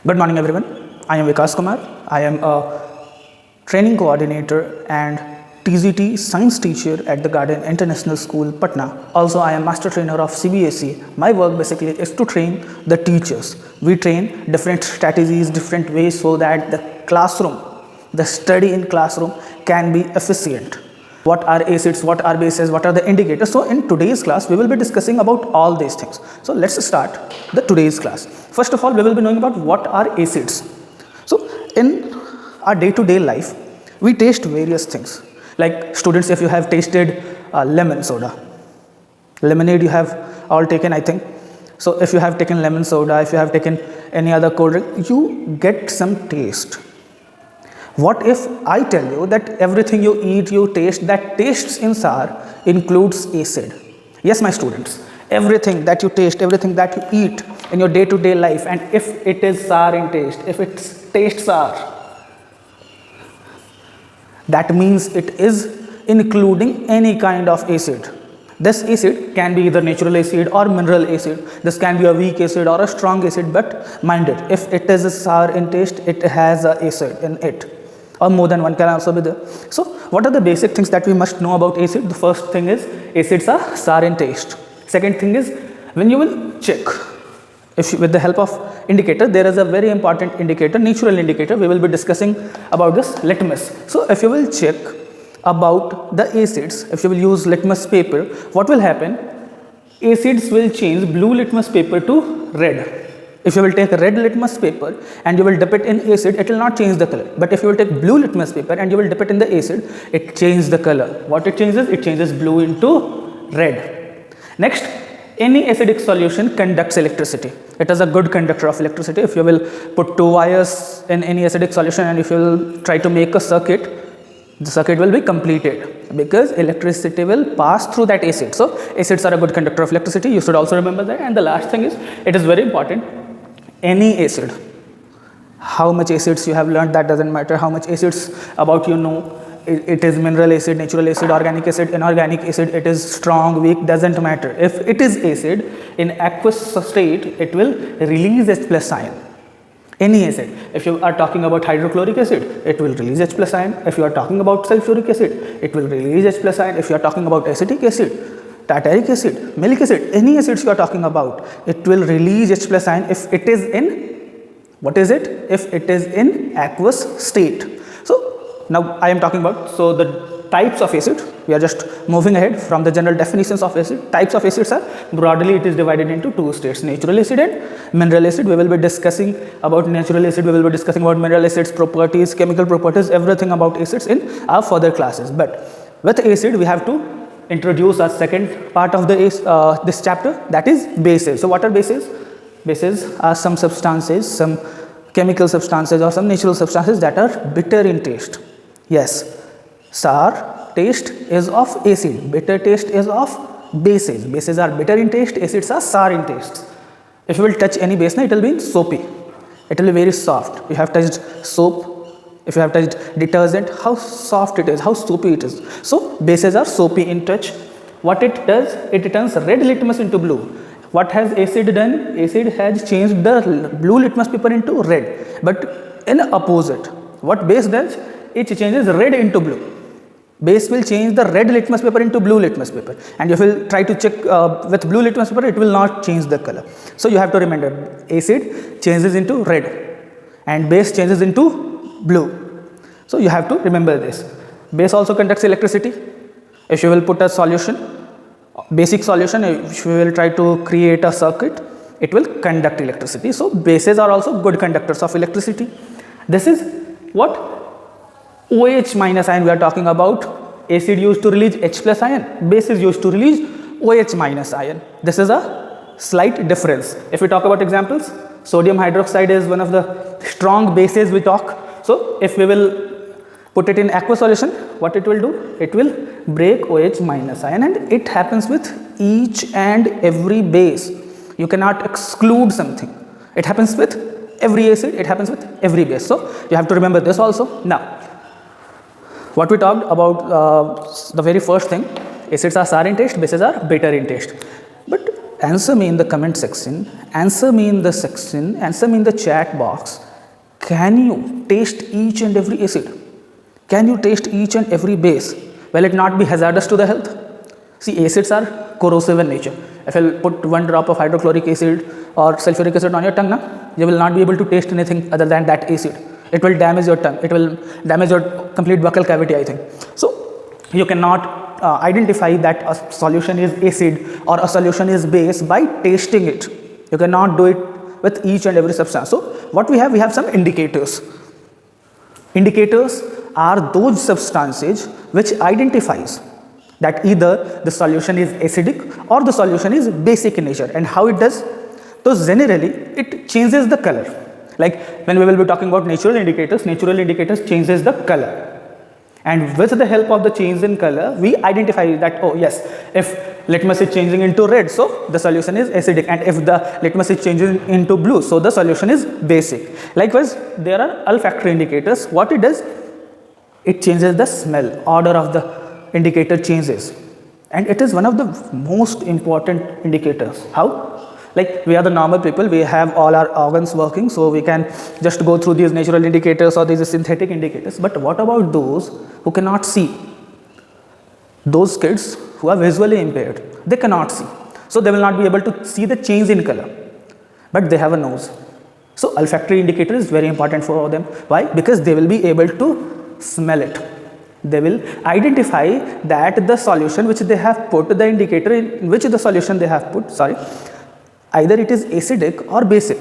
Good morning everyone. I am Vikas Kumar. I am a training coordinator and TZT science teacher at the Garden International School, Patna. Also, I am master trainer of CBSE. My work basically is to train the teachers. We train different strategies, different ways so that the classroom, the study in classroom can be efficient. What are acids, what are bases, what are the indicators? So in today's class, we will be discussing about all these things. So let's start the today's class. First of all, we will be knowing about what are acids. So in our day-to-day life, we taste various things. Like students, if you have tasted lemon soda, lemonade you have all taken, I think. So if you have taken lemon soda, if you have taken any other cold drink, you get some taste. What if I tell you that everything you eat, you taste, that tastes in sour includes acid? Yes, my students, everything that you taste, everything that you eat in your day-to-day life, and if it is sour in taste, if it tastes sour, that means it is including any kind of acid. This acid can be either natural acid or mineral acid. This can be a weak acid or a strong acid, but mind it, if it is sour in taste, it has an acid in it, or more than one can also be there. So what are the basic things that we must know about acid? The first thing is acids are sour in taste. Second thing is, when you will check, if you, with the help of indicator, there is a very important indicator, natural indicator. We will be discussing about this litmus. So if you will check about the acids, if you will use litmus paper, what will happen? Acids will change blue litmus paper to red. If you will take a red litmus paper and you will dip it in acid, it will not change the color. But if you will take blue litmus paper and you will dip it in the acid, it changes the color. What it changes? It changes blue into red. Next, any acidic solution conducts electricity. It is a good conductor of electricity. If you will put two wires in any acidic solution and if you will try to make a circuit, the circuit will be completed because electricity will pass through that acid. So acids are a good conductor of electricity. You should also remember that. And the last thing is, it is very important, any acid, how much acids you have learned, that doesn't matter. How much acids about you know, it is mineral acid, natural acid, organic acid, inorganic acid, it is strong, weak, doesn't matter. If it is acid in aqueous state, it will release H plus ion. Any acid, if you are talking about hydrochloric acid, it will release H plus ion. If you are talking about sulfuric acid, it will release H plus ion. If you are talking about acetic acid, tartaric acid, malic acid, any acids you are talking about, it will release H plus ion if it is in, what is it? If it is in aqueous state. So now I am talking about, so the types of acid, we are just moving ahead from the general definitions of acid. Types of acids are, broadly it is divided into two states, natural acid and mineral acid. We will be discussing about natural acid, we will be discussing about mineral acids, properties, chemical properties, everything about acids in our further classes. But with acid, we have to introduce our second part of the this chapter, that is bases. So what are bases? Bases are some substances, some chemical substances or some natural substances that are bitter in taste. Yes, sour taste is of acid, bitter taste is of bases. Bases are bitter in taste, acids are sour in taste. If you will touch any base, it will be soapy, it will be very soft. You have touched soap, if you have touched detergent, how soft it is, how soapy it is. So bases are soapy in touch. What it does, it turns red litmus into blue. What has acid done? Acid has changed the blue litmus paper into red. But in opposite, what base does? It changes red into blue. Base will change the red litmus paper into blue litmus paper. And if you will try to check with blue litmus paper, it will not change the color. So you have to remember, acid changes into red and base changes into blue. So you have to remember this. Base also conducts electricity. If you will put a solution, basic solution, if you will try to create a circuit, it will conduct electricity. So bases are also good conductors of electricity. This is what OH minus ion we are talking about. Acid used to release H plus ion, base is used to release OH minus ion. This is a slight difference. If we talk about examples, sodium hydroxide is one of the strong bases we talk. So if we will put it in aqueous solution, what it will do? It will break OH minus ion, and it happens with each and every base. You cannot exclude something. It happens with every acid, it happens with every base. So you have to remember this also. Now, what we talked about, the very first thing, acids are sour in taste, bases are bitter in taste. But answer me in the comment section, answer me in the section, answer me in the chat box. Can you taste each and every acid? Can you taste each and every base? Will it not be hazardous to the health? See, acids are corrosive in nature. If I'll put one drop of hydrochloric acid or sulfuric acid on your tongue, you will not be able to taste anything other than that acid. It will damage your tongue. It will damage your complete buccal cavity, I think. So, you cannot identify that a solution is acid or a solution is base by tasting it. You cannot do it with each and every substance. So, what we have some indicators. Indicators are those substances which identifies that either the solution is acidic or the solution is basic in nature. And how it does? So generally it changes the color. Like when we will be talking about natural indicators changes the color. And with the help of the change in color, we identify that, oh yes, if litmus is changing into red, so the solution is acidic, and if the litmus is changing into blue, so the solution is basic. Likewise, there are olfactory indicators. What it does? It changes the smell, odor of the indicator changes, and it is one of the most important indicators. How? Like we are the normal people, we have all our organs working, so we can just go through these natural indicators or these synthetic indicators. But what about those who cannot see? Those kids who are visually impaired, they cannot see, so they will not be able to see the change in color, but they have a nose. So olfactory indicator is very important for them. Why? Because they will be able to smell it. They will identify that the solution which they have put, the indicator in which the solution they have put, either it is acidic or basic.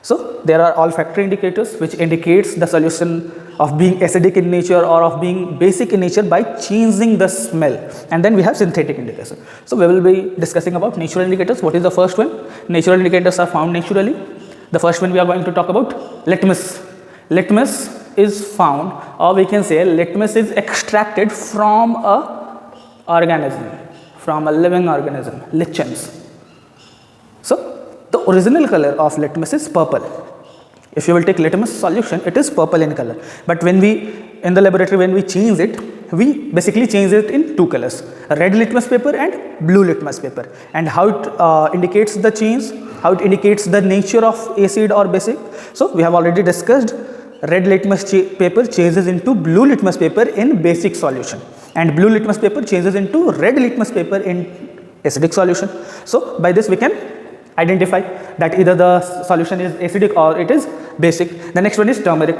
So there are olfactory indicators which indicates the solution of being acidic in nature or of being basic in nature by changing the smell. And then we have synthetic indicators. So we will be discussing about natural indicators. What is the first one? Natural indicators are found naturally. The first one we are going to talk about, litmus. Litmus is found, or we can say litmus is extracted from a organism, from a living organism, lichens. So the original color of litmus is purple. If you will take litmus solution, it is purple in color. But when we, in the laboratory, when we change it, we basically change it in two colors, red litmus paper and blue litmus paper. And how it indicates the change, how it indicates the nature of acid or basic. So we have already discussed, red litmus paper changes into blue litmus paper in basic solution, and blue litmus paper changes into red litmus paper in acidic solution. So by this we can identify that either the solution is acidic or it is basic. The next one is turmeric.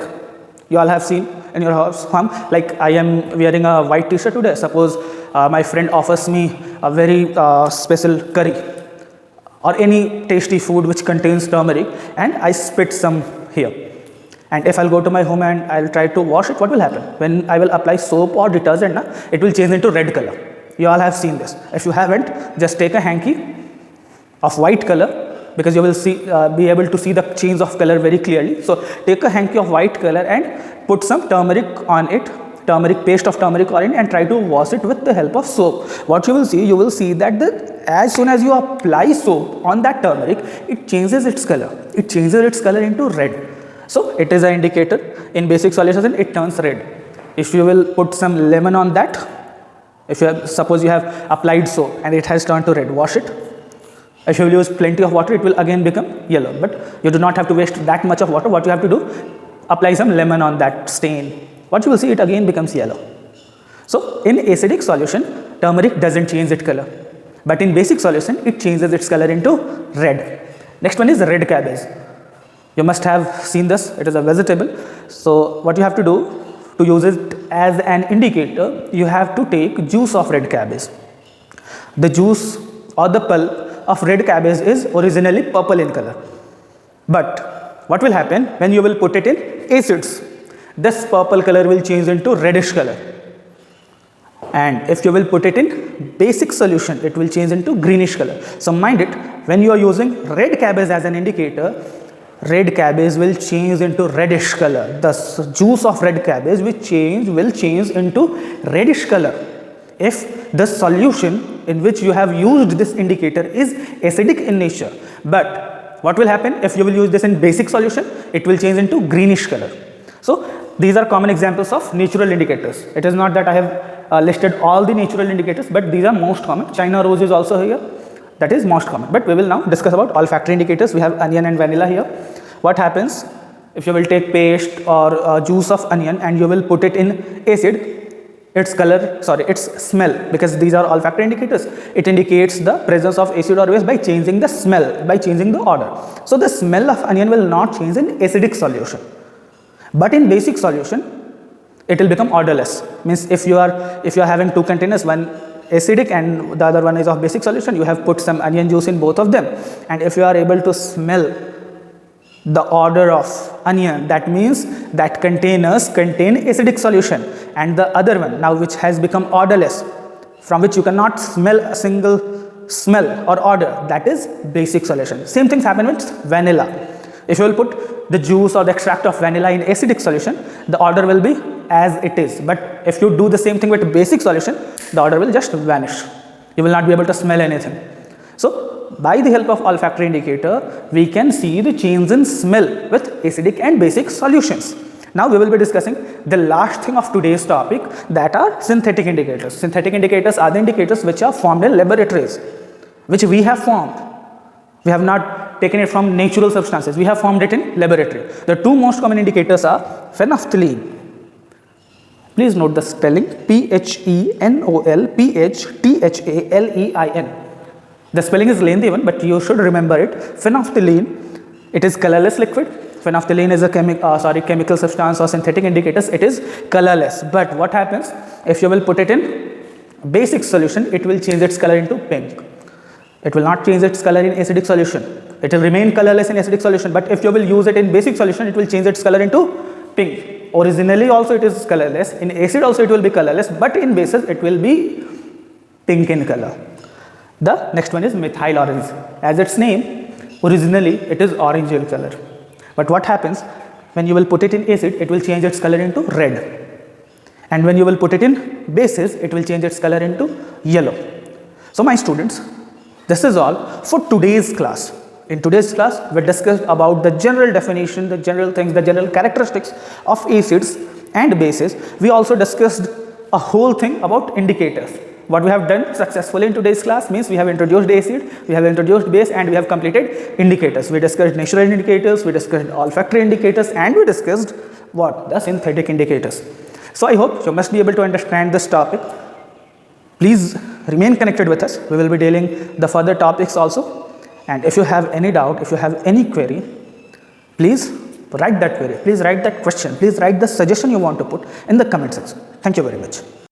You all have seen in your house, like I am wearing a white t-shirt today. Suppose my friend offers me a very special curry or any tasty food which contains turmeric, and I spit some here. And if I'll go to my home and I'll try to wash it, what will happen? When I will apply soap or detergent, it will change into red color. You all have seen this. If you haven't, just take a hanky of white color, because you will see, be able to see the change of color very clearly. So take a hanky of white color and put some turmeric on it, turmeric paste of turmeric on it, and try to wash it with the help of soap. What you will see that as soon as you apply soap on that turmeric, it changes its color. It changes its color into red. So it is an indicator. In basic solution, it turns red. If you will put some lemon on that, if you have, suppose you have applied soap and it has turned to red, wash it. If you will use plenty of water, it will again become yellow. But you do not have to waste that much of water. What you have to do, apply some lemon on that stain. What you will see, it again becomes yellow. So in acidic solution, turmeric doesn't change its color. But in basic solution, it changes its color into red. Next one is red cabbage. You must have seen this. It is a vegetable. So what you have to do to use it as an indicator, you have to take juice of red cabbage. The juice or the pulp of red cabbage is originally purple in color. But what will happen when you will put it in acids? This purple color will change into reddish color. And if you will put it in basic solution, it will change into greenish color. So mind it, when you are using red cabbage as an indicator, red cabbage will change into reddish color. The juice of red cabbage will change into reddish color if the solution in which you have used this indicator is acidic in nature. But what will happen if you will use this in basic solution? It will change into greenish color. So these are common examples of natural indicators. It is not that I have listed all the natural indicators, but these are most common. China rose is also here. That is most common. But we will now discuss about olfactory indicators. We have onion and vanilla here. What happens if you will take paste or juice of onion and you will put it in acid? Its color, sorry, its smell, because these are olfactory indicators. It indicates the presence of acid or base by changing the smell, by changing the odor. So the smell of onion will not change in acidic solution, but in basic solution it will become odorless. Means if you are having two containers, one acidic and the other one is of basic solution, you have put some onion juice in both of them, and if you are able to smell the odor of onion, that means that containers contain acidic solution, and the other one now which has become odorless, from which you cannot smell a single smell or odor, that is basic solution. Same things happen with vanilla. If you will put the juice or the extract of vanilla in acidic solution, the odor will be as it is, but if you do the same thing with basic solution, the odor will just vanish. You will not be able to smell anything. So by the help of olfactory indicator, we can see the change in smell with acidic and basic solutions. Now we will be discussing the last thing of today's topic, that are synthetic indicators. Synthetic indicators are the indicators which are formed in laboratories, which we have formed. We have not taken it from natural substances, we have formed it in laboratory. The two most common indicators are phenolphthalein. Please note the spelling, PHENOLPHTHALEIN. The spelling is lengthy one, but you should remember it. Phenolphthalein, it is colorless liquid. Phenolphthalein is a chemical substance or synthetic indicators. It is colorless. But what happens if you will put it in basic solution? It will change its color into pink. It will not change its color in acidic solution. It will remain colorless in acidic solution. But if you will use it in basic solution, it will change its color into pink. Originally also it is colorless. In acid also it will be colorless. But in bases it will be pink in color. The next one is methyl orange. As its name, originally it is orange in color. But what happens when you will put it in acid, it will change its color into red. And when you will put it in bases, it will change its color into yellow. So my students, this is all for today's class. In today's class, we discussed about the general definition, the general things, the general characteristics of acids and bases. We also discussed a whole thing about indicators. What we have done successfully in today's class means we have introduced acid, we have introduced base, and we have completed indicators. We discussed natural indicators, we discussed olfactory indicators, and we discussed what? The synthetic indicators. So I hope you must be able to understand this topic. Please remain connected with us. We will be dealing the further topics also. And if you have any doubt, if you have any query, please write that query, please write that question, please write the suggestion you want to put in the comment section. Thank you very much.